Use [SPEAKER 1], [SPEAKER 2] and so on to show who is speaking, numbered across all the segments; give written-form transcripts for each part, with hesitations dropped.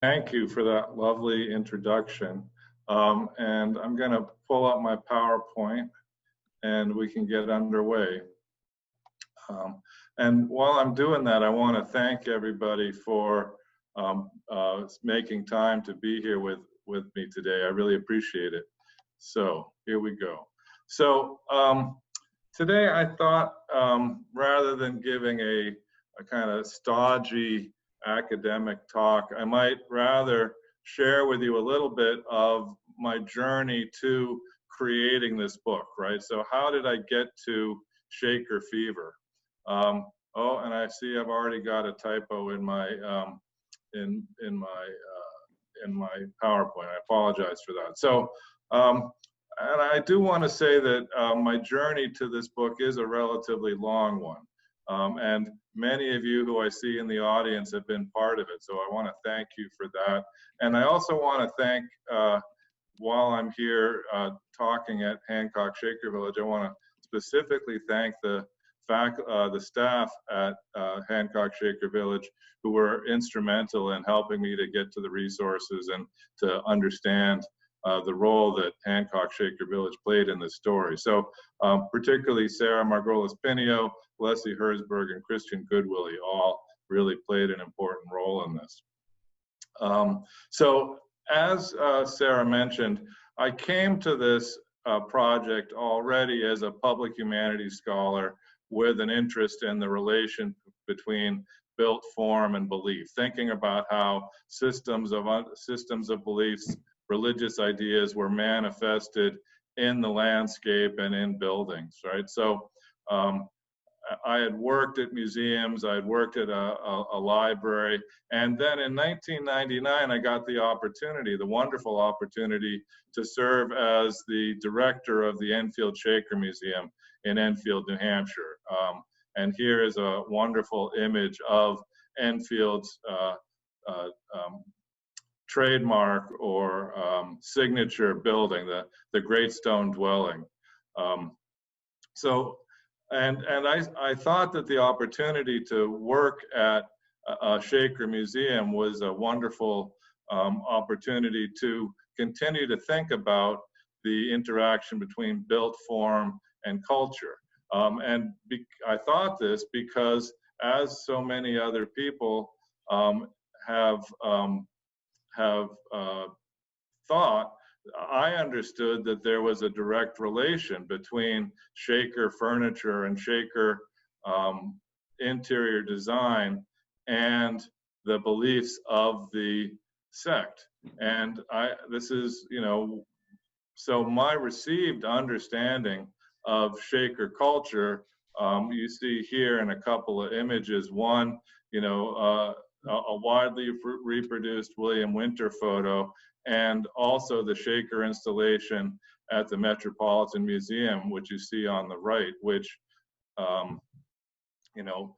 [SPEAKER 1] Thank you for that lovely introduction. And I'm going to pull up my PowerPoint and we can get underway. And while I'm doing that, I want to thank everybody for making time to be here with me today. I really appreciate it. So here we go. So today I thought rather than giving a kind of stodgy academic talk, I might rather share with you a little bit of my journey to creating this book, right? So how did I get to Shaker Fever? Oh, and I see I've already got a typo in my in my PowerPoint. I apologize for that. So, and I do want to say that my journey to this book is a relatively long one. And many of you who I see in the audience have been part of it. So I want to thank you for that. And I also want to thank, while I'm here talking at Hancock Shaker Village, I want to specifically thank the staff at Hancock Shaker Village who were instrumental in helping me to get to the resources and to understand the role that Hancock Shaker Village played in this story. So particularly Sarah Margolis-Pinio, Leslie Herzberg, and Christian Goodwillie all really played an important role in this. So as Sarah mentioned, I came to this project already as a public humanities scholar with an interest in the relation between built form and belief, thinking about how systems of beliefs, religious ideas were manifested in the landscape and in buildings, right? So I had worked at museums, I had worked at a library, and then in 1999, I got the opportunity, the wonderful opportunity to serve as the director of the Enfield Shaker Museum in Enfield, New Hampshire. And here is a wonderful image of Enfield's trademark or signature building, the Great Stone Dwelling. And I thought that the opportunity to work at a Shaker Museum was a wonderful opportunity to continue to think about the interaction between built form and culture. I thought this because, as so many other people have thought, I understood that there was a direct relation between Shaker furniture and Shaker interior design and the beliefs of the sect. And this is, you know, so my received understanding of Shaker culture, you see here in a couple of images. One, you know, a widely reproduced William Winter photo, and also the Shaker installation at the Metropolitan Museum, which you see on the right, which, you know,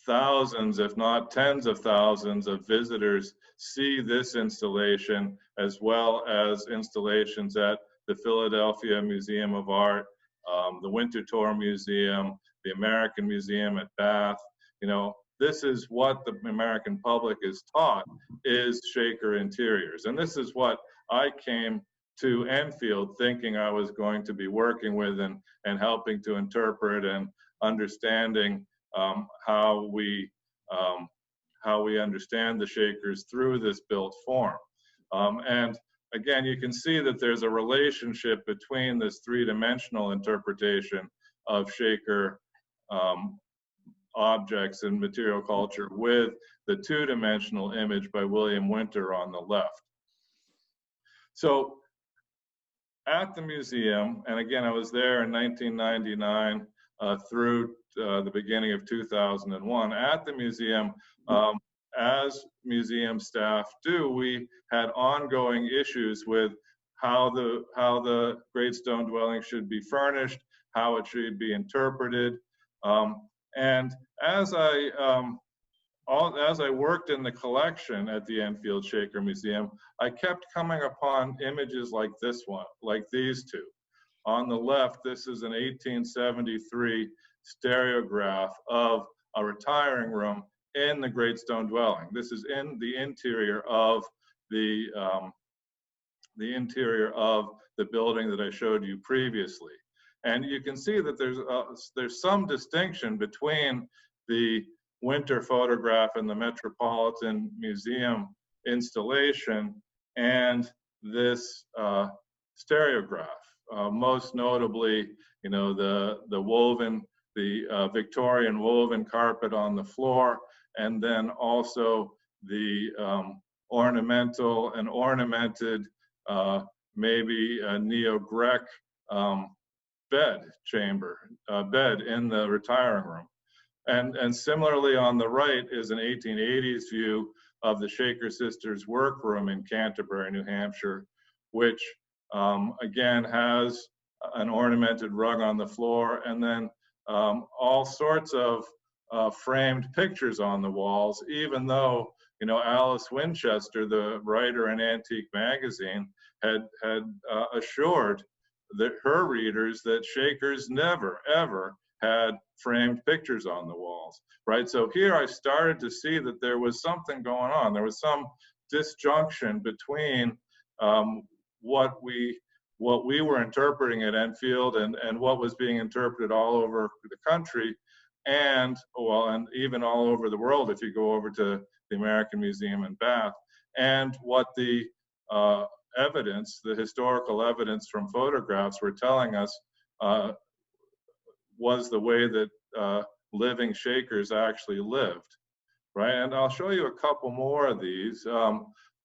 [SPEAKER 1] thousands, if not tens of thousands of visitors see this installation, as well as installations at the Philadelphia Museum of Art, the Winterthur Museum, the American Museum at Bath. You know, this is what the American public is taught is Shaker interiors. And this is what I came to Enfield thinking I was going to be working with and helping to interpret and understanding how we understand the Shakers through this built form. And again, you can see that there's a relationship between this three-dimensional interpretation of Shaker objects and material culture with the two-dimensional image by William Winter on the left. So at the museum, and again, I was there in 1999 through the beginning of 2001. At the museum, as museum staff do, we had ongoing issues with how the Great Stone Dwelling should be furnished, how it should be interpreted. And as I worked in the collection at the Enfield Shaker Museum, I kept coming upon images like this one, like these two. On the left, this is an 1873 stereograph of a retiring room in the Great Stone Dwelling. This is in the interior of the interior of the building that I showed you previously. And you can see that there's some distinction between the Winter photograph in the Metropolitan Museum installation and this stereograph. Most notably, you know, the woven, the Victorian woven carpet on the floor, and then also the ornamental and ornamented, maybe a neo-Grec bed in the retiring room. And similarly on the right is an 1880s view of the Shaker Sisters workroom in Canterbury, New Hampshire, which again has an ornamented rug on the floor, and then all sorts of framed pictures on the walls, even though, you know, Alice Winchester, the writer in Antique Magazine, had assured her readers that Shakers never, ever had framed pictures on the walls, right? So here I started to see that there was something going on. There was some disjunction between what we were interpreting at Enfield and what was being interpreted all over the country, and even all over the world if you go over to the American Museum in Bath, and what the evidence, the historical evidence from photographs were telling us was the way that living Shakers actually lived, right? And I'll show you a couple more of these.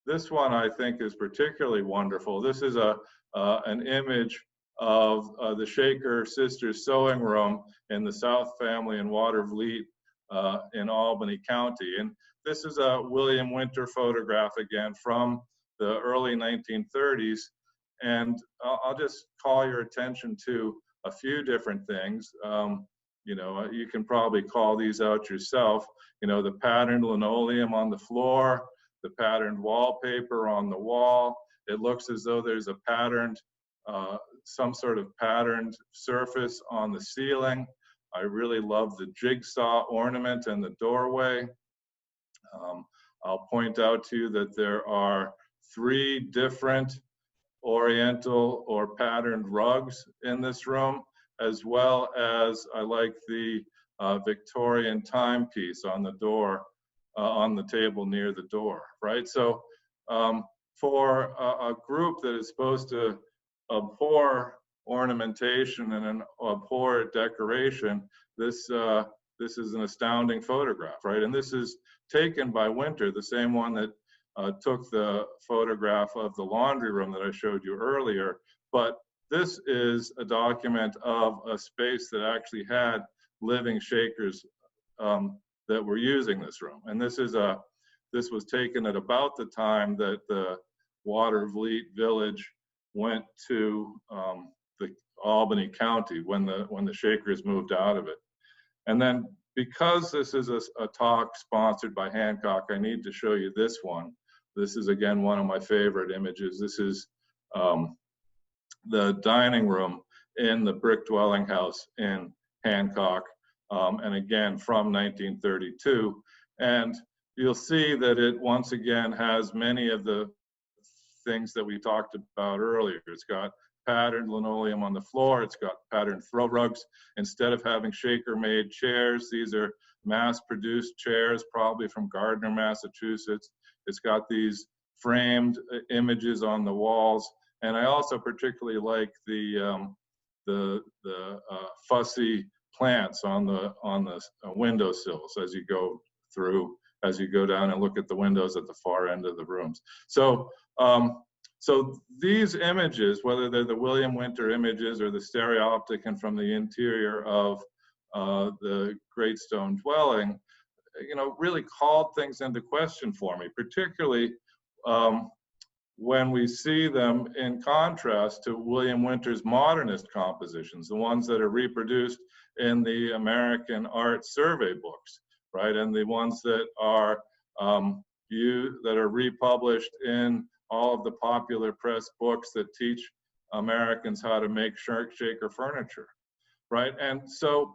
[SPEAKER 1] This one I think is particularly wonderful. This is an image of the Shaker Sisters sewing room in the South Family in Watervliet in Albany County. And this is a William Winter photograph again from the early 1930s. And I'll just call your attention to a few different things. You know, you can probably call these out yourself. You know, the patterned linoleum on the floor, the patterned wallpaper on the wall. It looks as though there's a patterned, some sort of patterned surface on the ceiling. I really love the jigsaw ornament in the doorway. I'll point out to you that there are 3 different oriental or patterned rugs in this room, as well as I like the Victorian timepiece on the door, on the table near the door, right? So for a group that is supposed to abhor ornamentation and abhor decoration, this is an astounding photograph, right? And this is taken by Winter, the same one that took the photograph of the laundry room that I showed you earlier. But this is a document of a space that actually had living Shakers that were using this room. And this was taken at about the time that the Watervliet village went to the Albany County when the Shakers moved out of it. And then because this is a talk sponsored by Hancock, I need to show you this one. This is again one of my favorite images. This is the dining room in the brick dwelling house in Hancock, and again from 1932. And you'll see that it once again has many of the things that we talked about earlier. It's got patterned linoleum on the floor. It's got patterned throw rugs. Instead of having Shaker-made chairs, these are mass-produced chairs, probably from Gardner, Massachusetts. It's got these framed images on the walls. And I also particularly like the fussy plants on the windowsills as you go through, as you go down and look at the windows at the far end of the rooms. So these images, whether they're the William Winter images or the stereopticon from the interior of the Great Stone Dwelling, you know, really called things into question for me, particularly when we see them in contrast to William Winter's modernist compositions, the ones that are reproduced in the American Art Survey books, right? And the ones that are republished in all of the popular press books that teach Americans how to make Shaker furniture, right? And so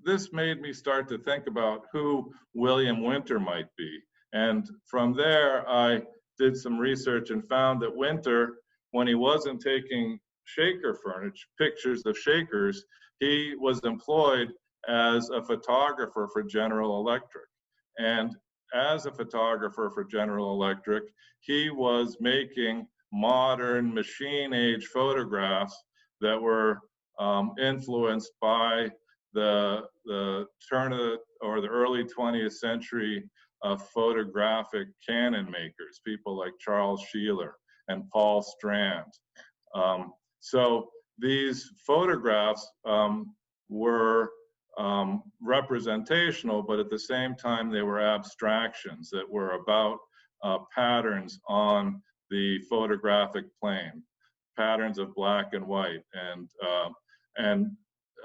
[SPEAKER 1] this made me start to think about who William Winter might be. And from there, I did some research and found that Winter, when he wasn't taking shaker furniture, pictures of shakers, he was employed as a photographer for General Electric. And as a photographer for General Electric, he was making modern machine age photographs that were influenced by the turn of the, or the early 20th century photographic canon makers, people like Charles Sheeler and Paul Strand. So these photographs were representational, but at the same time they were abstractions that were about patterns on the photographic plane, patterns of black and white. And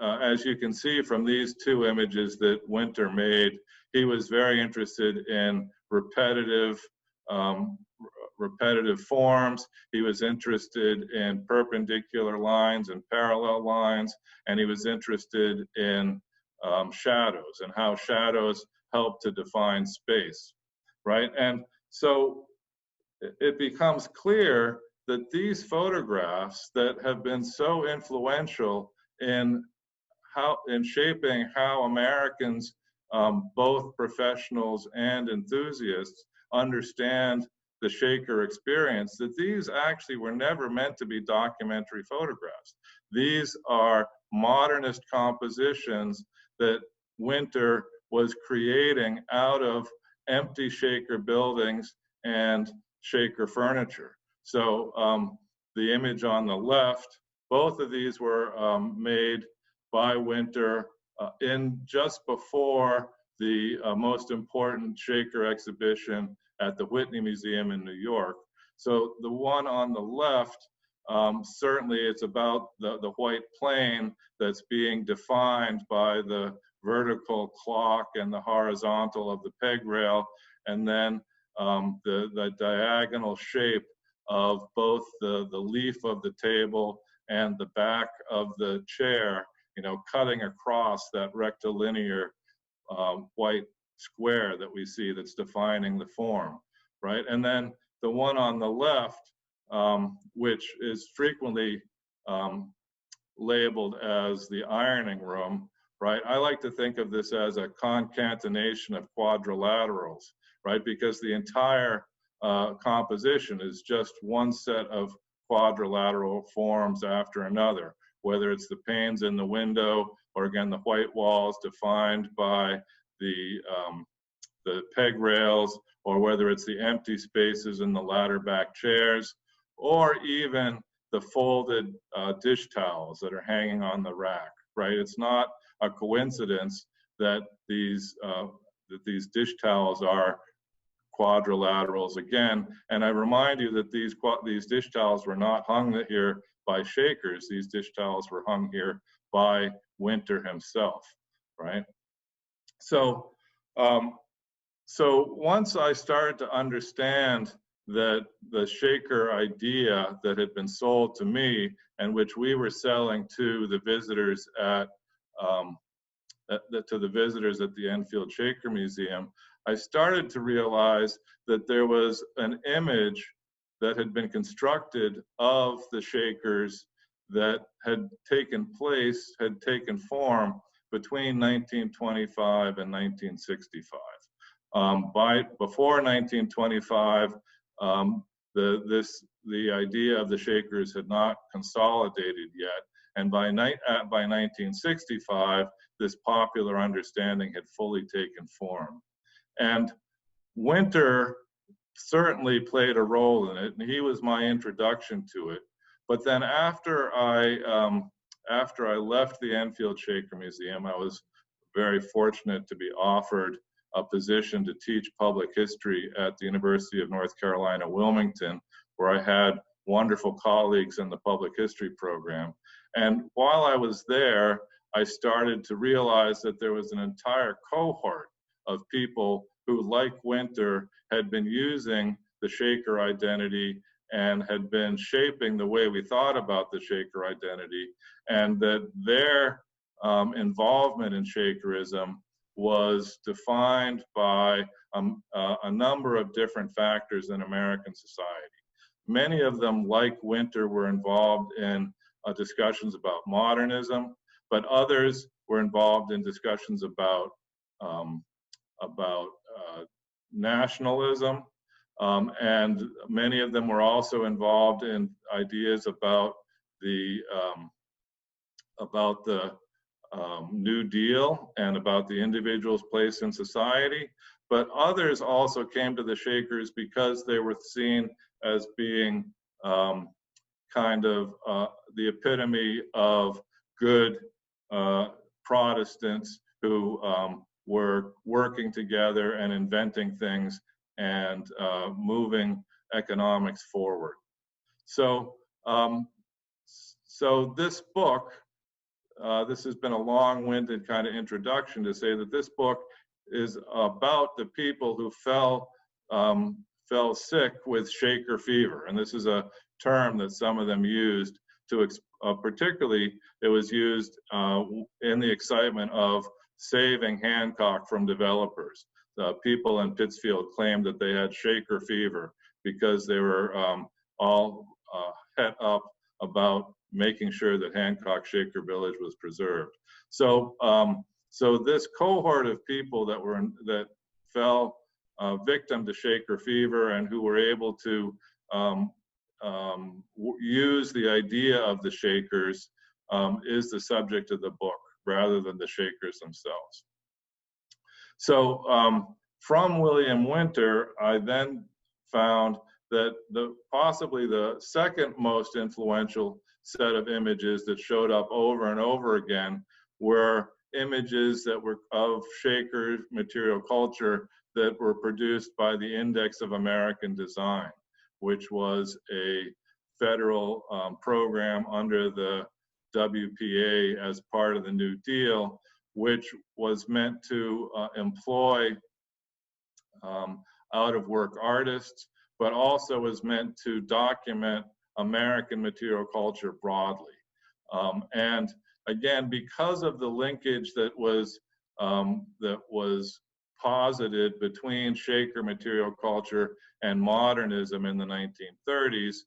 [SPEAKER 1] as you can see from these two images that Winter made, he was very interested in repetitive forms. He was interested in perpendicular lines and parallel lines, and he was interested in shadows and how shadows help to define space, right? And so it becomes clear that these photographs that have been so influential in shaping how Americans, both professionals and enthusiasts, understand the shaker experience, that these actually were never meant to be documentary photographs. These are modernist compositions that Winter was creating out of empty shaker buildings and shaker furniture. So the image on the left, both of these were made by Winter in just before the most important shaker exhibition at the Whitney Museum in New York. So the one on the left, certainly it's about the white plane that's being defined by the vertical clock and the horizontal of the peg rail, and then the diagonal shape of both the leaf of the table and the back of the chair, you know, cutting across that rectilinear white square that we see that's defining the form, right? And then the one on the left, which is frequently labeled as the ironing room, right? I like to think of this as a concatenation of quadrilaterals, right? Because the entire composition is just one set of quadrilateral forms after another, whether it's the panes in the window or again the white walls defined by the peg rails, or whether it's the empty spaces in the ladder back chairs, or even the folded dish towels that are hanging on the rack, right? It's not a coincidence that these dish towels are quadrilaterals again. And I remind you that these dish towels were not hung here by shakers. These dish towels were hung here by Winter himself, right? So, so once I started to understand that the shaker idea that had been sold to me and which we were selling to the visitors at the Enfield Shaker Museum, I started to realize that there was an image that had been constructed of the shakers that had taken form between 1925 and 1965. Before 1925, the idea of the shakers had not consolidated yet, and by 1965, this popular understanding had fully taken form. And Winter certainly played a role in it, and he was my introduction to it. But then after I left the Enfield Shaker Museum, I was very fortunate to be offered a position to teach public history at the University of North Carolina, Wilmington, where I had wonderful colleagues in the public history program. And while I was there, I started to realize that there was an entire cohort of people who, like Winter, had been using the shaker identity and had been shaping the way we thought about the shaker identity, and that their involvement in Shakerism was defined by a number of different factors in American society. Many of them, like Winter, were involved in discussions about modernism, but others were involved in discussions about nationalism, and many of them were also involved in ideas about the New Deal and about the individual's place in society. But others also came to the Shakers because they were seen as being kind of the epitome of good Protestants who were working together and inventing things and moving economics forward. So, so this book, this has been a long-winded kind of introduction to say that this book is about the people who fell sick with Shaker fever, and this is a term that some of them used to, particularly it was used in the excitement of saving Hancock from developers. People in Pittsfield claimed that they had Shaker fever because they were all het up about making sure that Hancock Shaker Village was preserved. So, so this cohort of people that fell victim to Shaker fever and who were able to use the idea of the Shakers is the subject of the book rather than the Shakers themselves. So from William Winter, I then found that possibly the second most influential set of images that showed up over and over again were images that were of Shaker material culture that were produced by the Index of American Design, which was a federal program under the WPA as part of the New Deal, which was meant to employ out-of-work artists, but also was meant to document American material culture broadly. And again, because of the linkage that was posited between Shaker material culture and modernism in the 1930s,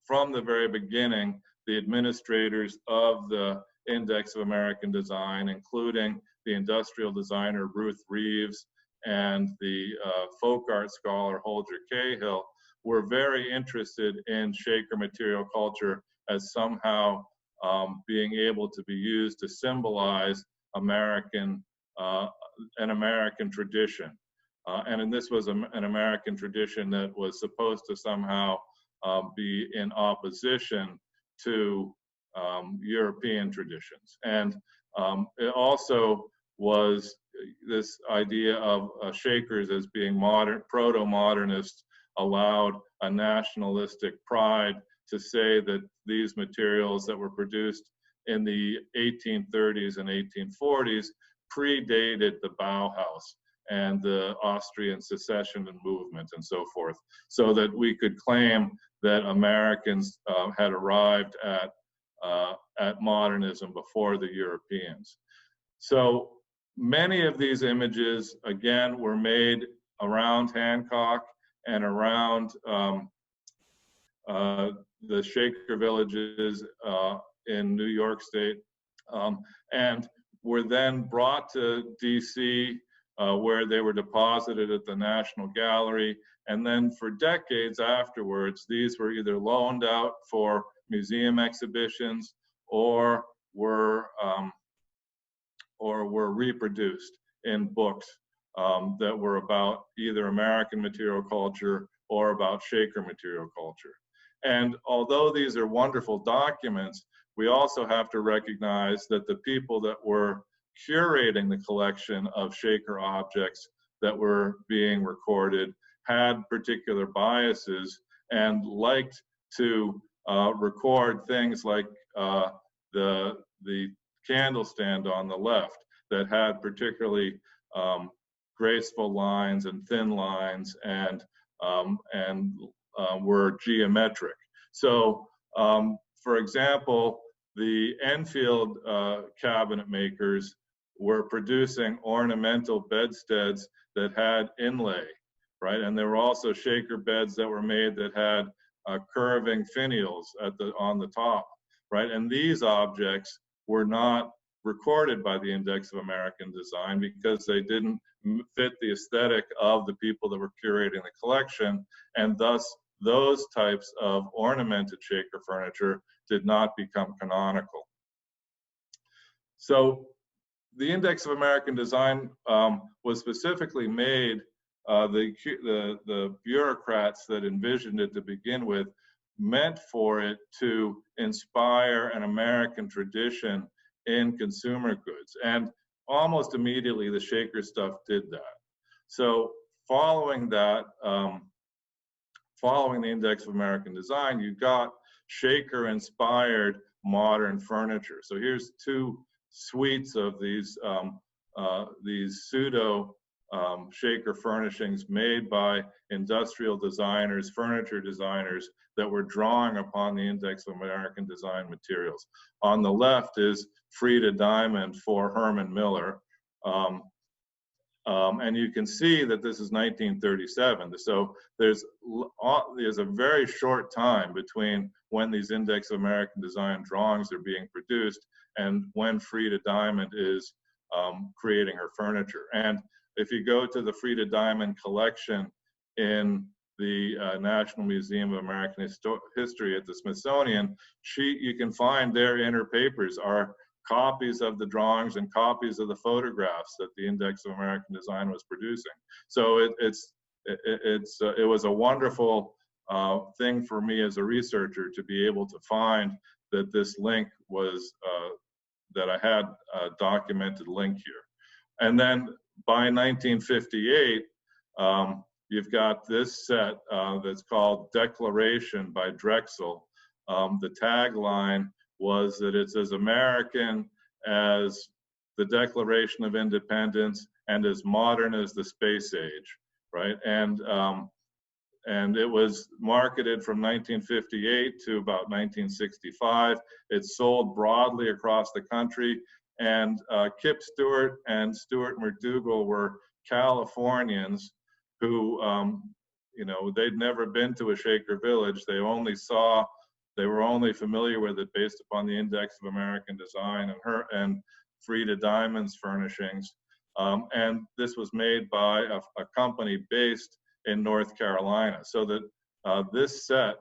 [SPEAKER 1] from the very beginning, the administrators of the Index of American Design, including the industrial designer Ruth Reeves and the folk art scholar Holger Cahill, were very interested in Shaker material culture as somehow being able to be used to symbolize an American tradition. And this was an American tradition that was supposed to somehow be in opposition to European traditions. And it also was this idea of Shakers as being proto-modernist allowed a nationalistic pride to say that these materials that were produced in the 1830s and 1840s predated the Bauhaus and the Austrian secession and movement and so forth, so that we could claim that Americans had arrived at modernism before the Europeans. So many of these images, again, were made around Hancock and around the Shaker villages in New York State, and were then brought to DC, where they were deposited at the National Gallery. And then for decades afterwards, these were either loaned out for museum exhibitions or were reproduced in books that were about either American material culture or about Shaker material culture. And although these are wonderful documents, we also have to recognize that the people that were curating the collection of Shaker objects that were being recorded had particular biases and liked to record things like the candle stand on the left that had particularly graceful lines and thin lines and were geometric. So, for example, the Enfield cabinet makers were producing ornamental bedsteads that had inlay, right? And there were also shaker beds that were made that had curving finials on the top, right? And these objects were not recorded by the Index of American Design because they didn't fit the aesthetic of the people that were curating the collection, and thus those types of ornamented shaker furniture did not become canonical. So the Index of American Design was specifically made, the bureaucrats that envisioned it to begin with meant for it to inspire an American tradition in consumer goods. And almost immediately the shaker stuff did that. So following that, following the Index of American Design, you got shaker-inspired modern furniture. So here's two suites of these pseudo shaker furnishings made by industrial designers, furniture designers that were drawing upon the Index of American Design materials. On the left is Frida Diamond for Herman Miller. And you can see that this is 1937. So there's a very short time between when these Index of American Design drawings are being produced and when Frida Diamond is creating her furniture. And if you go to the Frida Diamond collection in the National Museum of American History at the Smithsonian, you can find there in her papers are copies of the drawings and copies of the photographs that the Index of American Design was producing. So it was a wonderful thing for me as a researcher to be able to find that this link was, that I had a documented link here. And then by 1958, you've got this set that's called Declaration by Drexel. The tagline was that it's as American as the Declaration of Independence and as modern as the space age, right? And it was marketed from 1958 to about 1965. It sold broadly across the country, and Kip Stewart and Stuart McDougall were Californians who, you know, they'd never been to a Shaker village. They were only familiar with it based upon the Index of American Design and Frida Diamond's furnishings. And this was made by a company based in North Carolina. So that this set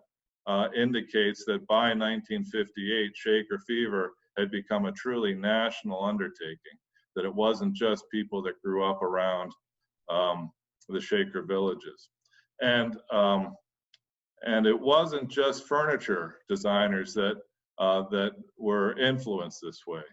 [SPEAKER 1] indicates that by 1958, Shaker fever had become a truly national undertaking, that it wasn't just people that grew up around the Shaker villages. And it wasn't just furniture designers that were influenced this way.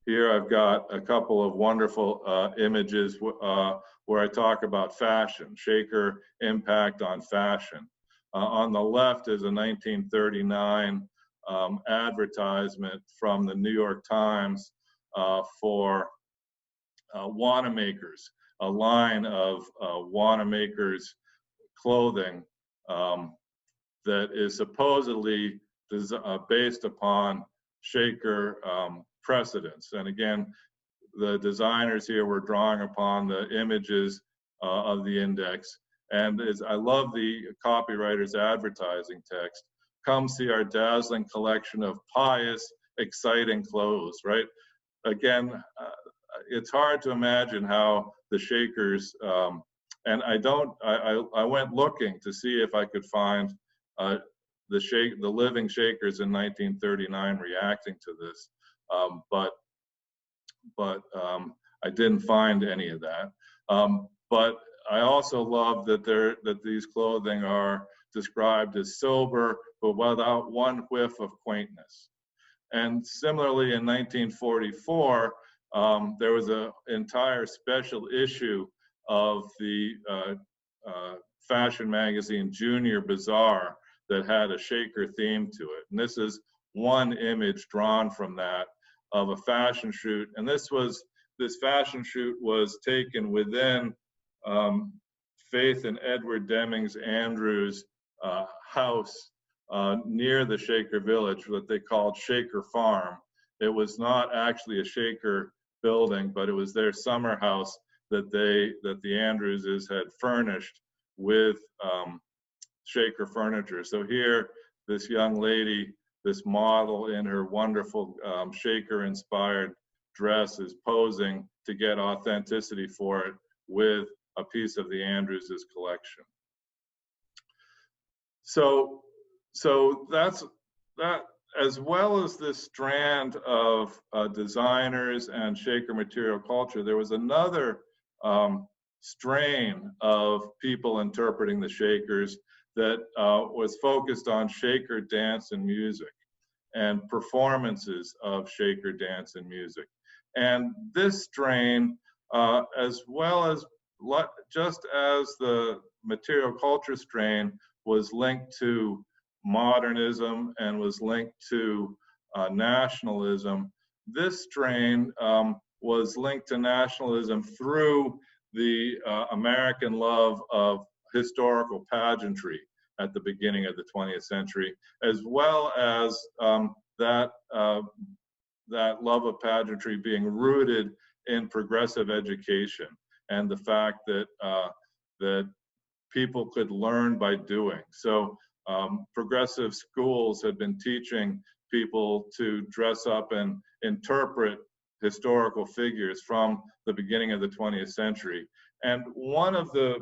[SPEAKER 1] Here I've got a couple of wonderful images where I talk about fashion, Shaker impact on fashion. On the left is a 1939 advertisement from the New York Times for Wanamaker's, a line of Wanamaker's clothing that is supposedly based upon Shaker precedents. And again, the designers here were drawing upon the images of the index. And I love the copywriter's advertising text. Come see our dazzling collection of pious, exciting clothes, right? Again, it's hard to imagine how the Shakers, and I went looking to see if I could find the living Shakers in 1939 reacting to this, but I didn't find any of that. But I also love that these clothing are described as sober, but without one whiff of quaintness. And similarly, in 1944, there was an entire special issue of the fashion magazine Junior Bazaar that had a Shaker theme to it. And this is one image drawn from that of a fashion shoot. And this fashion shoot was taken within Faith and Edward Deming Andrews' house near the Shaker village that they called Shaker Farm. It was not actually a Shaker building, but it was their summer house that the Andrewses had furnished with Shaker furniture. So here, this young lady, this model in her wonderful Shaker-inspired dress is posing to get authenticity for it with a piece of the Andrewses collection. So that's that, as well as this strand of designers and Shaker material culture, there was another strain of people interpreting the Shakers that was focused on Shaker dance and music and performances of Shaker dance and music. And this strain, as well as just as the material culture strain was linked to modernism and was linked to nationalism, this strain was linked to nationalism through the American love of historical pageantry at the beginning of the 20th century, as well as that love of pageantry being rooted in progressive education and the fact that that people could learn by doing. So progressive schools had been teaching people to dress up and interpret historical figures from the beginning of the 20th century. And one of the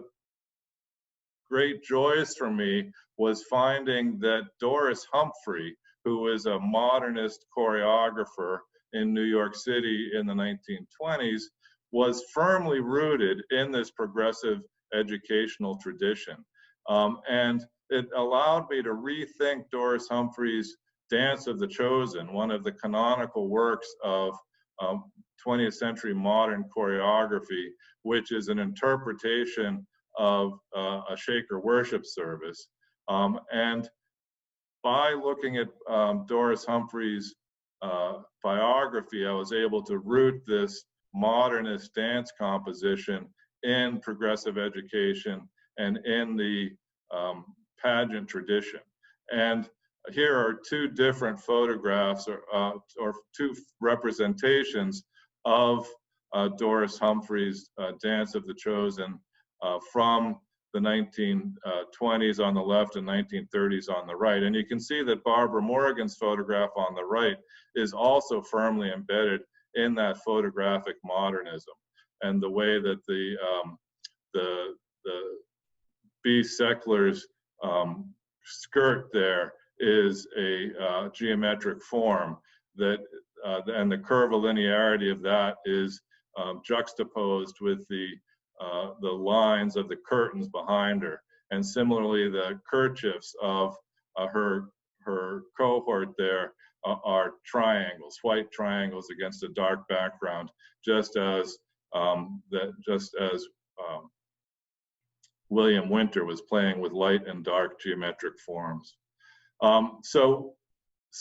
[SPEAKER 1] great joys for me was finding that Doris Humphrey, who was a modernist choreographer in New York City in the 1920s, was firmly rooted in this progressive educational tradition. And it allowed me to rethink Doris Humphrey's Dance of the Chosen, one of the canonical works of 20th century modern choreography, which is an interpretation of a Shaker worship service. And by looking at Doris Humphrey's biography, I was able to root this modernist dance composition in progressive education and in the pageant tradition. And here are two different photographs or two representations of Doris Humphrey's Dance of the Chosen from the 1920s on the left and 1930s on the right. And you can see that Barbara Morgan's photograph on the right is also firmly embedded in that photographic modernism, and the way that the B. Seckler's skirt there is a geometric form that, and the curvilinearity of that is juxtaposed with the lines of the curtains behind her. And similarly, the kerchiefs of her cohort there are triangles, white triangles against a dark background, just as William Winter was playing with light and dark geometric forms. So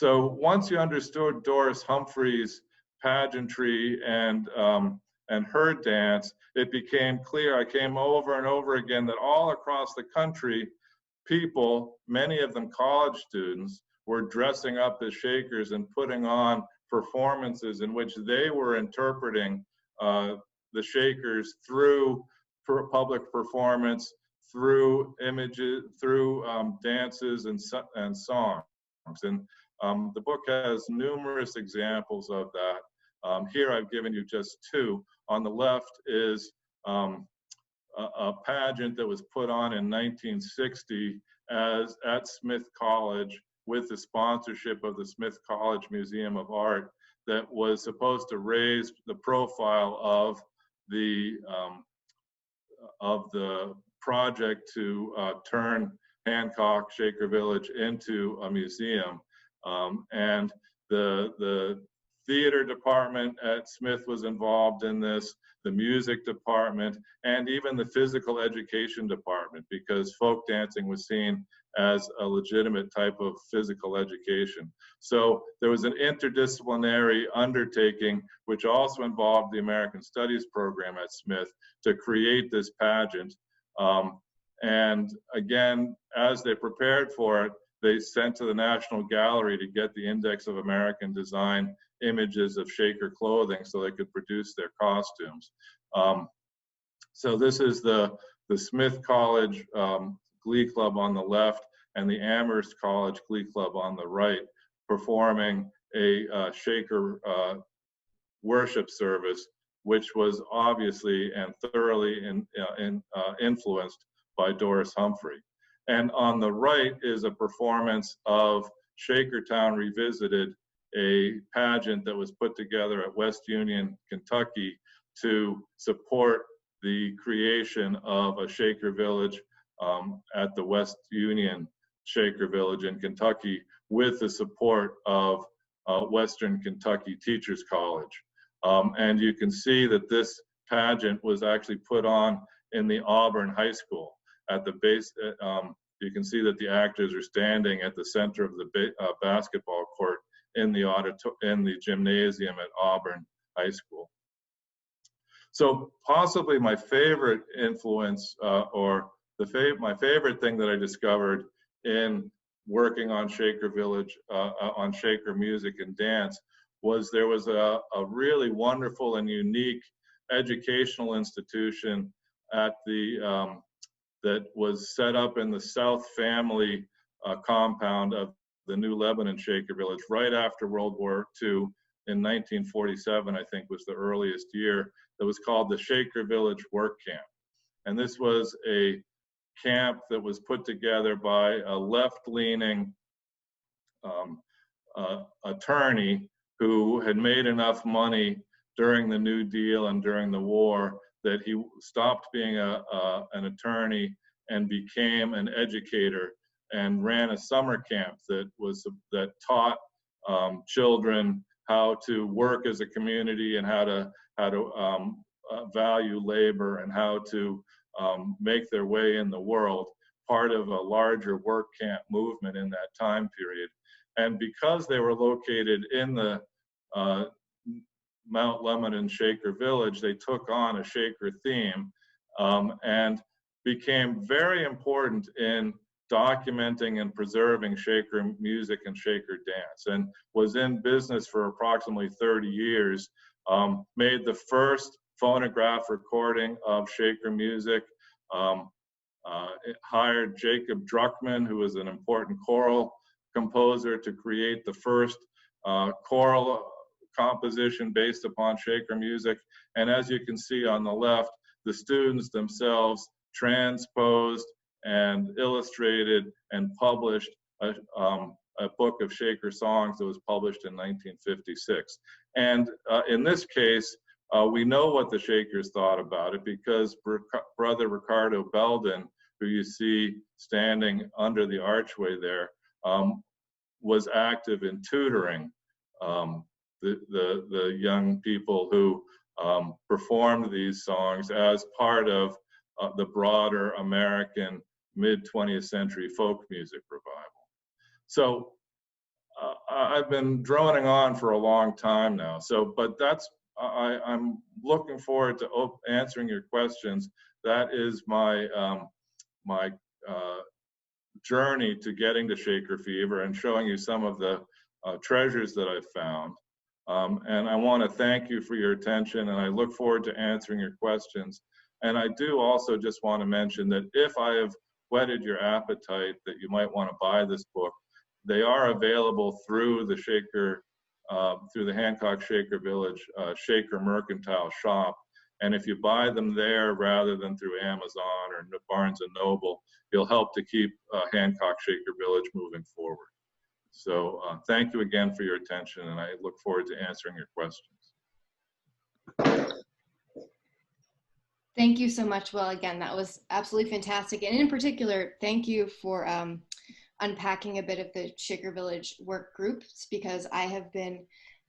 [SPEAKER 1] once you understood Doris Humphrey's pageantry and her dance, it became clear, I came over and over again, that all across the country, people, many of them college students, were dressing up as Shakers and putting on performances in which they were interpreting the Shakers through public performance, through images, through dances and songs. And the book has numerous examples of that. Here I've given you just two. On the left is a pageant that was put on in 1960 at Smith College with the sponsorship of the Smith College Museum of Art, that was supposed to raise the profile of the project to turn Hancock Shaker Village into a museum. And the theater department at Smith was involved in this, the music department, and even the physical education department, because folk dancing was seen as a legitimate type of physical education. So there was an interdisciplinary undertaking, which also involved the American Studies program at Smith, to create this pageant. And again, as they prepared for it, they sent to the National Gallery to get the Index of American Design images of Shaker clothing so they could produce their costumes. So this is the Smith College Glee Club on the left and the Amherst College Glee Club on the right, performing a Shaker worship service, which was obviously and thoroughly influenced by Doris Humphrey. And on the right is a performance of Shakertown Revisited, a pageant that was put together at West Union, Kentucky, to support the creation of a Shaker village at the West Union Shaker Village in Kentucky, with the support of Western Kentucky Teachers College. And you can see that this pageant was actually put on in the Auburn High School. At the base, you can see that the actors are standing at the center of the basketball court in the gymnasium at Auburn High School. So possibly my favorite influence, my favorite thing that I discovered in working on Shaker Village, on Shaker music and dance, was there was a really wonderful and unique educational institution at the that was set up in the South Family compound of the New Lebanon Shaker Village right after World War II. In 1947, I think, was the earliest year, that was called the Shaker Village Work Camp. And this was a camp that was put together by a left-leaning attorney who had made enough money during the New Deal and during the war that he stopped being an attorney and became an educator, and ran a summer camp that taught children how to work as a community and how to value labor and how to make their way in the world, part of a larger work camp movement in that time period. And because they were located in the Mount Lebanon Shaker Village, they took on a Shaker theme and became very important in documenting and preserving Shaker music and Shaker dance, and was in business for approximately 30 years, made the first phonograph recording of Shaker music, hired Jacob Druckman, who was an important choral composer, to create the first choral composition based upon Shaker music. And as you can see on the left, the students themselves transposed and illustrated and published a book of Shaker songs that was published in 1956. And in this case, we know what the Shakers thought about it, because Brother Ricardo Belden, who you see standing under the archway there, was active in tutoring the young people who performed these songs as part of the broader American mid-20th century folk music revival. So I've been droning on for a long time now. So, but I'm looking forward to answering your questions. That is my my journey to getting to Shaker Fever and showing you some of the treasures that I've found. And I want to thank you for your attention, and I look forward to answering your questions. And I do also just want to mention that if I have whetted your appetite that you might want to buy this book, they are available through the Shaker, through the Hancock Shaker Village Shaker Mercantile Shop. And if you buy them there rather than through Amazon or Barnes and Noble, you'll help to keep Hancock Shaker Village moving forward. So thank you again for your attention, and I look forward to answering your questions.
[SPEAKER 2] Thank you so much. Well, again, that was absolutely fantastic. And in particular, thank you for unpacking a bit of the Shaker Village work groups, because I have been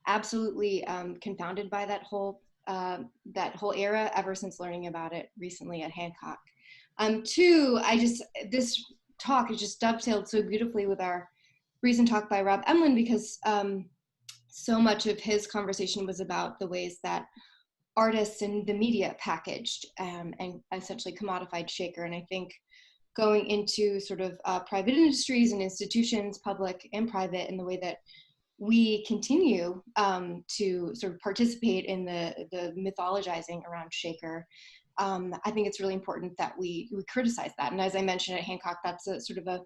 [SPEAKER 2] absolutely confounded by that whole era ever since learning about it recently at Hancock. Two, this talk is just dovetailed so beautifully with our recent talk by Rob Emlin, because so much of his conversation was about the ways that artists and the media packaged and essentially commodified Shaker. And I think going into sort of private industries and institutions, public and private, in the way that we continue to sort of participate in the mythologizing around Shaker. I think it's really important that we criticize that. And as I mentioned at Hancock, that's a sort of a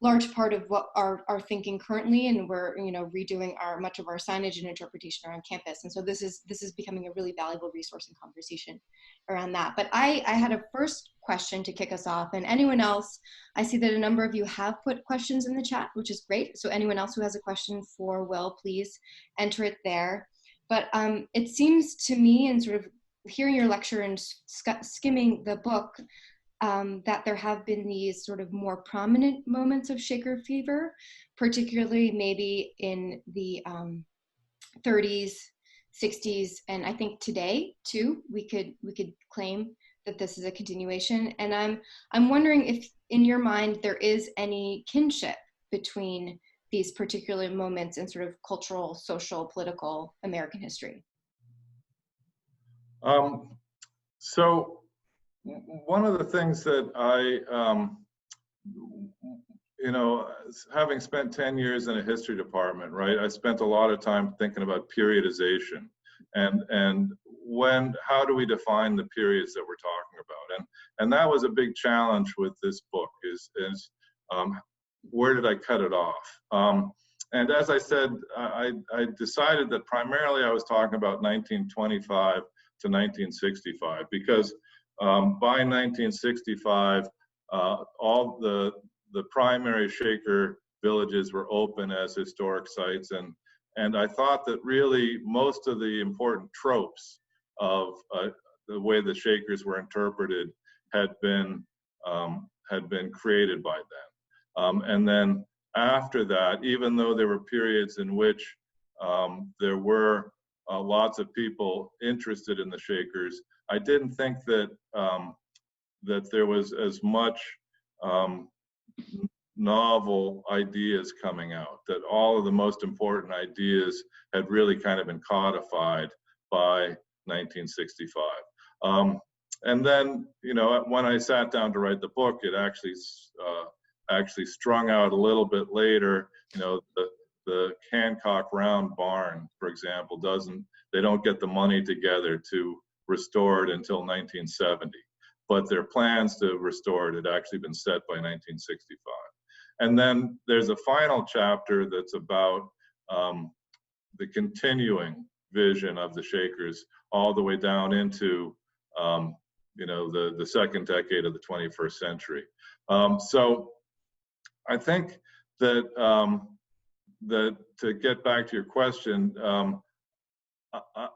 [SPEAKER 2] large part of what our thinking currently, and we're redoing much of our signage and interpretation around campus. And so this is becoming a really valuable resource and conversation around that. But I had a first question to kick us off, and anyone else, I see that a number of you have put questions in the chat, which is great. So anyone else who has a question for Will, please enter it there. But it seems to me, and sort of hearing your lecture and skimming the book, that there have been these sort of more prominent moments of Shaker fever, particularly maybe in the 30s, 60s, and I think today too, we could claim that this is a continuation. And I'm wondering if, in your mind, there is any kinship between these particular moments in sort of cultural, social, political American history.
[SPEAKER 1] So one of the things that having spent 10 years in a history department, right, I spent a lot of time thinking about periodization and how do we define the periods that we're talking about? And that was a big challenge with this book is where did I cut it off? And as I said, I decided that primarily I was talking about 1925 to 1965 because by 1965, all the primary Shaker villages were open as historic sites, and I thought that really most of the important tropes of the way the Shakers were interpreted had been created by then. And then after that, even though there were periods in which there were lots of people interested in the Shakers, I didn't think that that there was as much novel ideas coming out, that all of the most important ideas had really kind of been codified by 1965. And then, when I sat down to write the book, it actually strung out a little bit later. The Hancock Round Barn, for example, they don't get the money together to restore it until 1970. But their plans to restore it had actually been set by 1965. And then there's a final chapter that's about the continuing vision of the Shakers all the way down into the second decade of the 21st century. So I think that that to get back to your question,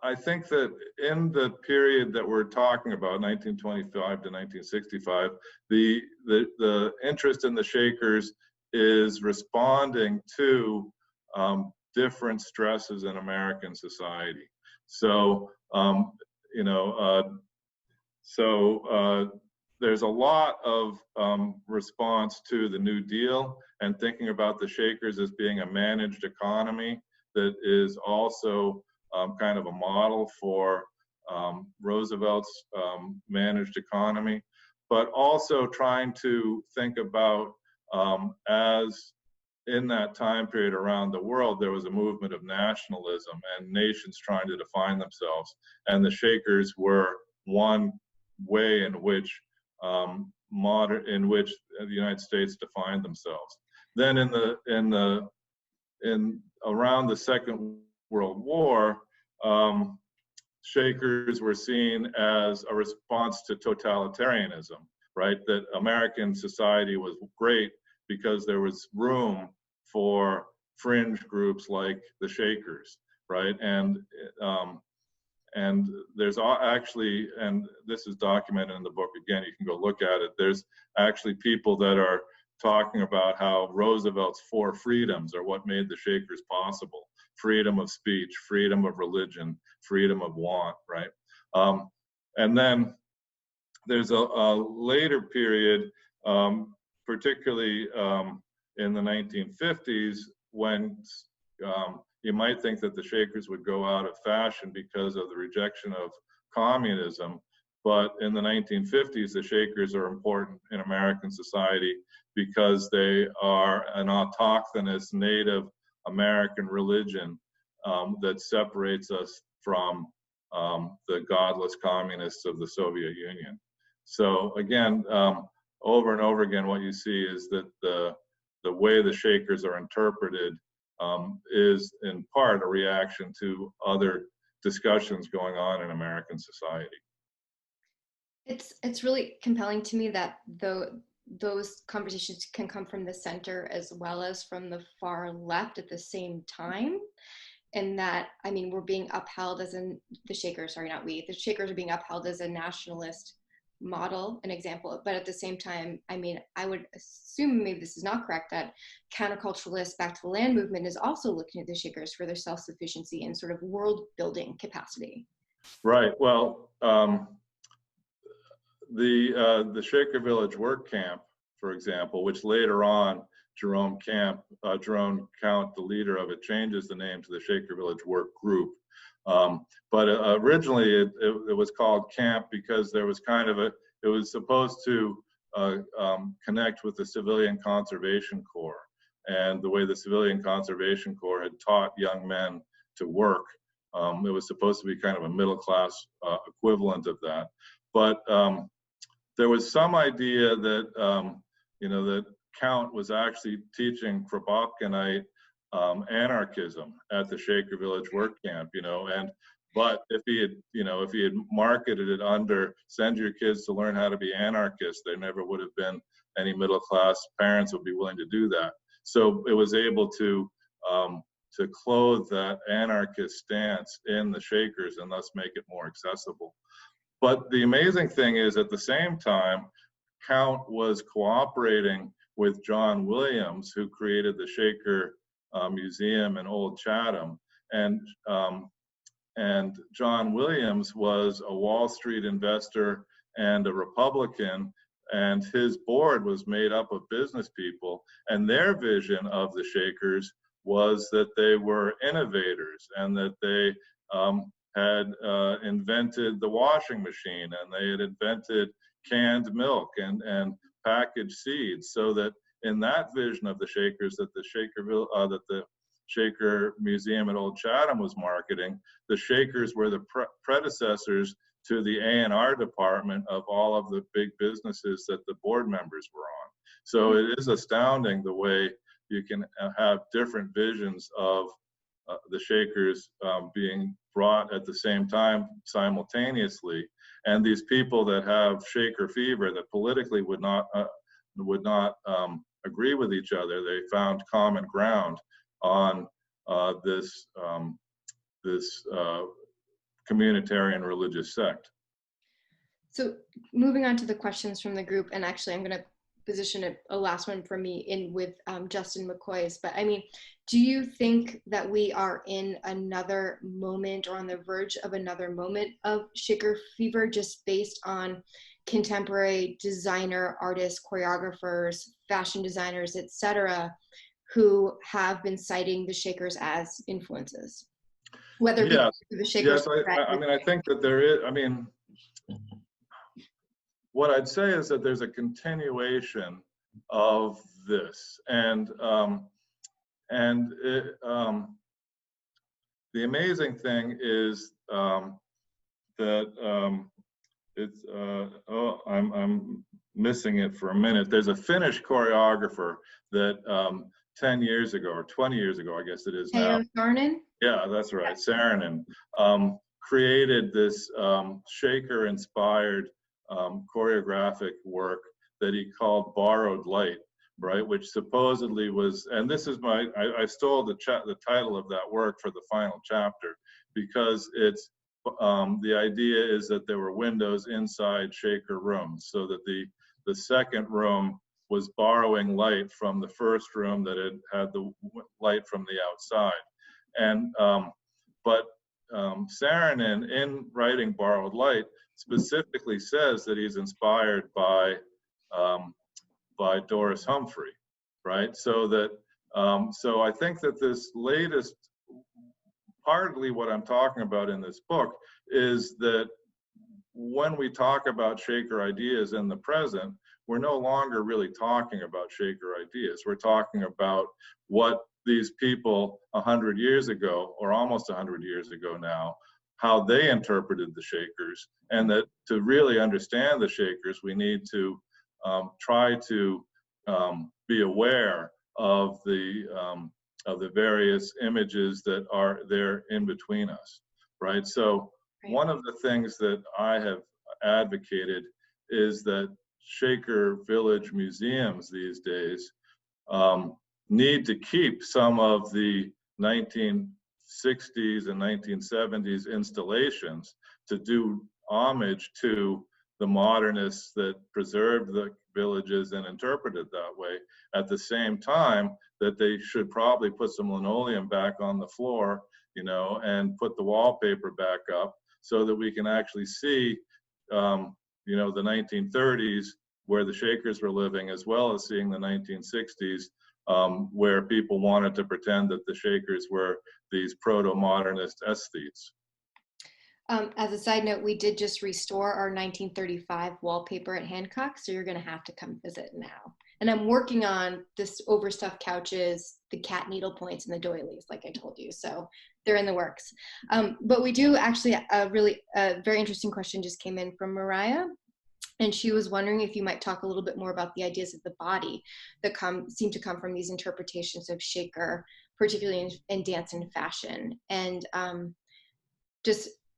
[SPEAKER 1] I think that in the period that we're talking about, 1925 to 1965, the interest in the Shakers is responding to different stresses in American society. So, there's a lot of response to the New Deal and thinking about the Shakers as being a managed economy that is also kind of a model for Roosevelt's managed economy, but also trying to think about as in that time period around the world, there was a movement of nationalism and nations trying to define themselves, and the Shakers were one way in which the United States defined themselves. Then around the Second World War, Shakers were seen as a response to totalitarianism, right? That American society was great because there was room for fringe groups like the Shakers, right? And there's actually, and this is documented in the book, again, you can go look at it, there's actually people that are talking about how Roosevelt's 4 freedoms are what made the Shakers possible. Freedom of speech, freedom of religion, freedom of want, right? And then there's a later period, particularly in the 1950s, when you might think that the Shakers would go out of fashion because of the rejection of communism. But in the 1950s, the Shakers are important in American society because they are an autochthonous Native American religion that separates us from the godless communists of the Soviet Union. So again, over and over again, what you see is that the way the Shakers are interpreted is in part a reaction to other discussions going on in American society.
[SPEAKER 2] It's really compelling to me that those conversations can come from the center as well as from the far left at the same time. And that, I mean, we're being upheld as the Shakers, sorry, not we, the Shakers are being upheld as a nationalist model, an example. But at the same time, I mean, I would assume, maybe this is not correct, that counterculturalist Back to the Land movement is also looking at the Shakers for their self-sufficiency and sort of world building capacity.
[SPEAKER 1] Right, well, the Shaker Village Work Camp, for example, which later on Jerome Count, the leader of it, changes the name to the Shaker Village Work Group. But originally it was called Camp because there was kind of it was supposed to connect with the Civilian Conservation Corps and the way the Civilian Conservation Corps had taught young men to work. It was supposed to be kind of a middle class equivalent of that. But there was some idea that, that Count was actually teaching Kropotkinite anarchism at the Shaker Village Work Camp, but if he had marketed it under send your kids to learn how to be anarchists, there never would have been any middle class parents would be willing to do that. So it was able to clothe that anarchist stance in the Shakers and thus make it more accessible. But the amazing thing is, at the same time, Count was cooperating with John Williams, who created the Shaker Museum in Old Chatham. And John Williams was a Wall Street investor and a Republican, and his board was made up of business people. And their vision of the Shakers was that they were innovators and that they had invented the washing machine, and they had invented canned milk and packaged seeds, so that in that vision of the Shakers that the Shaker Museum at Old Chatham was marketing, the Shakers were the predecessors to the A&R department of all of the big businesses that the board members were on. So it is astounding the way you can have different visions of the Shakers being brought at the same time simultaneously, and these people that have Shaker fever that politically would not agree with each other, they found common ground on this communitarian religious sect.
[SPEAKER 2] So moving on to the questions from the group, and actually I'm going to position a last one for me in with Justin McCoy's, but I mean, do you think that we are in another moment or on the verge of another moment of Shaker fever, just based on contemporary designer, artists, choreographers, fashion designers, etc., who have been citing the Shakers as influences? Whether
[SPEAKER 1] yes,
[SPEAKER 2] the Shakers.
[SPEAKER 1] Yes, I mean, I think that there is. I mean, what I'd say is that there's a continuation of this, and the amazing thing is that it's I'm missing it for a minute. There's a Finnish choreographer that 10 years ago or 20 years ago, I guess it is now.
[SPEAKER 2] Saarinen?
[SPEAKER 1] Yeah, that's right, Saarinen created this Shaker-inspired choreographic work that he called Borrowed Light, right? Which supposedly was, and this is I stole the title of that work for the final chapter, because it's the idea is that there were windows inside Shaker rooms, so that the second room was borrowing light from the first room that had the light from the outside. And but Saarinen, in writing Borrowed Light, specifically says that he's inspired by Doris Humphrey, right? So that so I think that this latest, partly what I'm talking about in this book, is that when we talk about Shaker ideas in the present, we're no longer really talking about Shaker ideas. We're talking about what these people 100 years ago, or almost 100 years ago now, how they interpreted the Shakers, and that to really understand the Shakers, we need to try to be aware of the various images that are there in between us, right? So one of the things that I have advocated is that Shaker village museums these days need to keep some of the 1960s and 1970s installations to do homage to the modernists that preserved the villages and interpreted that way. At the same time, that they should probably put some linoleum back on the floor, you know, and put the wallpaper back up so that we can actually see, you know, the 1930s where the Shakers were living, as well as seeing the 1960s where people wanted to pretend that the Shakers were these proto-modernist aesthetes.
[SPEAKER 2] As a side note, we did just restore our 1935 wallpaper at Hancock, so you're going to have to come visit now. And I'm working on this overstuffed couches, the cat needle points, and the doilies, like I told you. So they're in the works. But we do actually, a very interesting question just came in from Mariah. And she was wondering if you might talk a little bit more about the ideas of the body that seem to come from these interpretations of Shaker, particularly in dance and fashion. And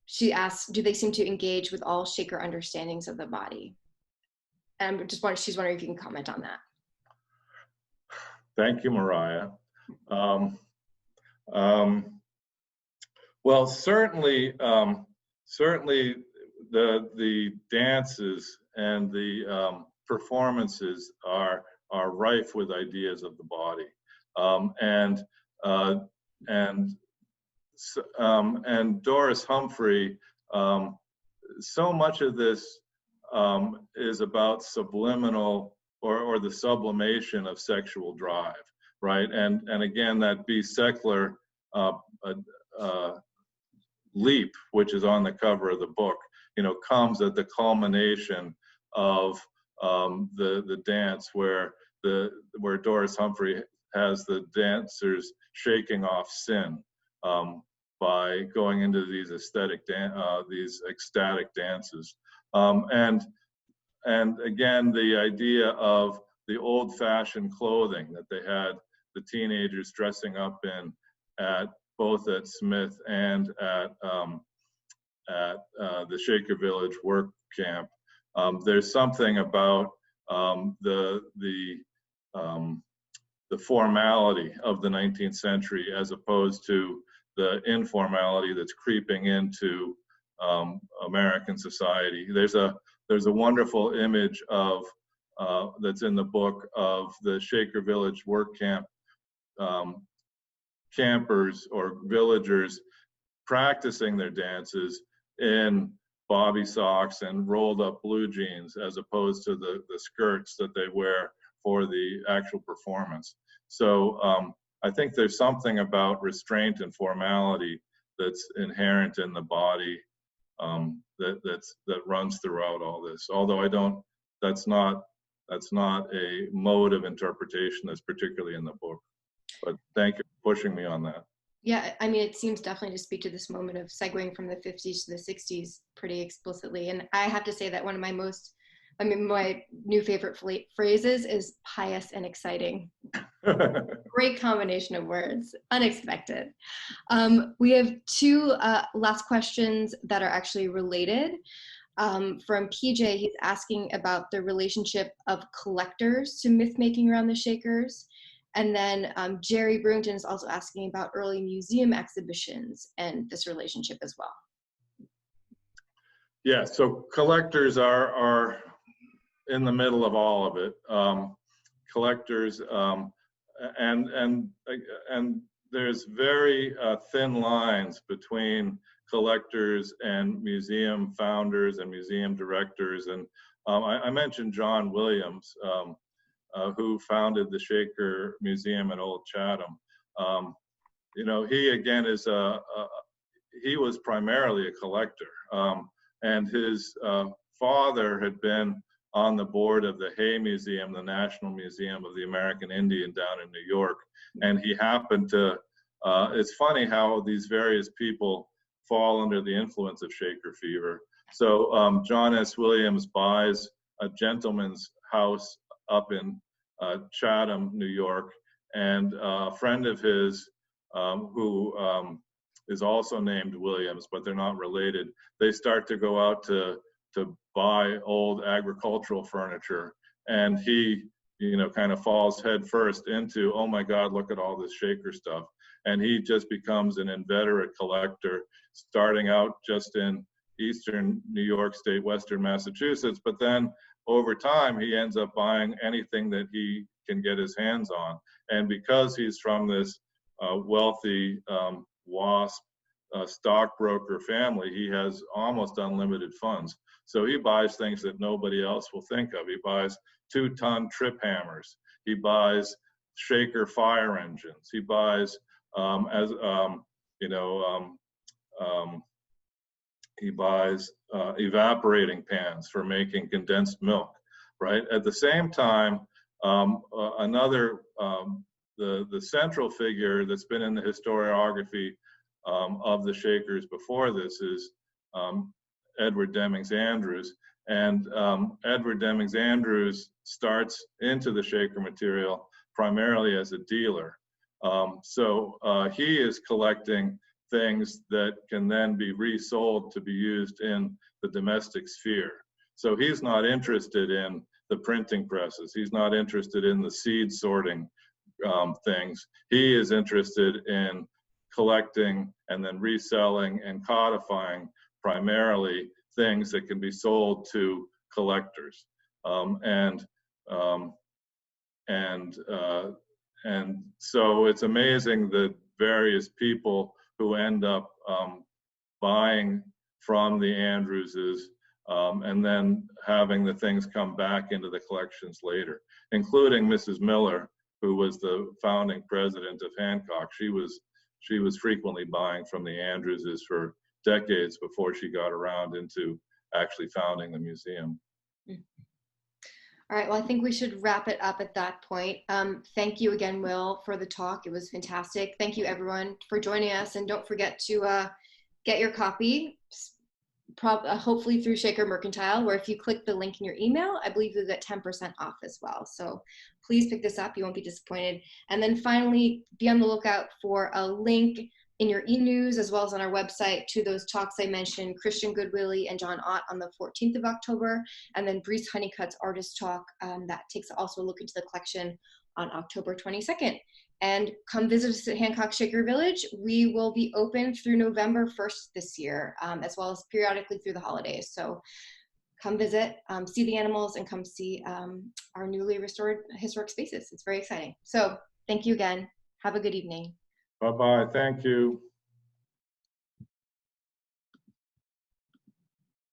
[SPEAKER 2] she asks, do they seem to engage with all Shaker understandings of the body? And she's wondering if you can comment on that.
[SPEAKER 1] Thank you, Mariah. Well, certainly the dances and the performances are rife with ideas of the body, and Doris Humphrey. So much of this is about subliminal or the sublimation of sexual drive, right? And again, that B. Seckler leap, which is on the cover of the book, you know, comes at the culmination of the dance where Doris Humphrey has the dancers shaking off sin by going into these ecstatic dances, and again, the idea of the old-fashioned clothing that they had the teenagers dressing up in both at Smith and at the Shaker Village work camp. There's something about the formality of the 19th century as opposed to the informality that's creeping into American society. There's a wonderful image of that's in the book of the Shaker Village work camp campers or villagers practicing their dances in bobby socks and rolled up blue jeans, as opposed to the skirts that they wear for the actual performance. So I think there's something about restraint and formality that's inherent in the body that runs throughout all this. Although that's not a mode of interpretation that's particularly in the book. But thank you for pushing me on that.
[SPEAKER 2] Yeah, I mean, it seems definitely to speak to this moment of segueing from the 50s to the 60s pretty explicitly. And I have to say that one of my new favorite phrases is pious and exciting. Great combination of words, unexpected. We have two last questions that are actually related. From PJ, he's asking about the relationship of collectors to myth making around the Shakers. And then Jerry Brewington is also asking about early museum exhibitions and this relationship as well.
[SPEAKER 1] Yeah, so collectors are in the middle of all of it. Collectors and there's very thin lines between collectors and museum founders and museum directors. And I mentioned John Williams, who founded the Shaker Museum in Old Chatham. You know, he again is he was primarily a collector. and his father had been on the board of the Hay Museum, the National Museum of the American Indian down in New York. And he happened to, it's funny how these various people fall under the influence of Shaker fever. So John S. Williams buys a gentleman's house up in Chatham, New York, and a friend of his who is also named Williams, but they're not related, they start to go out to buy old agricultural furniture, and he, you know, kind of falls head first into, oh my God, look at all this Shaker stuff. And he just becomes an inveterate collector, starting out just in eastern New York State, western Massachusetts, but then over time he ends up buying anything that he can get his hands on. And because he's from this wealthy WASP stockbroker family, he has almost unlimited funds. So he buys things that nobody else will think of. He buys 2-ton trip hammers. He buys Shaker fire engines. He buys, he buys evaporating pans for making condensed milk, right? At the same time, the central figure that's been in the historiography of the Shakers before this is Edward Deming Andrews. And Edward Deming Andrews starts into the Shaker material primarily as a dealer. So he is collecting things that can then be resold to be used in the domestic sphere. So he's not interested in the printing presses. He's not interested in the seed sorting things. He is interested in collecting and then reselling and codifying primarily things that can be sold to collectors. And so it's amazing that various people who end up buying from the Andrewses and then having the things come back into the collections later, including Mrs. Miller, who was the founding president of Hancock. She was frequently buying from the Andrewses for decades before she got around into actually founding the museum.
[SPEAKER 2] All right, well, I think we should wrap it up at that point. Thank you again, Will, for the talk. It was fantastic. Thank you, everyone, for joining us. And don't forget to get your copy, hopefully through Shaker Mercantile, where if you click the link in your email, I believe you'll get 10% off as well. So please pick this up. You won't be disappointed. And then finally, be on the lookout for a link in your e-news as well as on our website to those talks I mentioned, Christian Goodwillie and John Ott on the 14th of October, and then Brees Honeycutt's artist talk that takes also a look into the collection on October 22nd. And come visit us at Hancock Shaker Village. We will be open through November 1st this year, as well as periodically through the holidays. So come visit, see the animals, and come see our newly restored historic spaces. It's very exciting. So thank you again. Have a good evening.
[SPEAKER 1] Bye-bye. Thank you.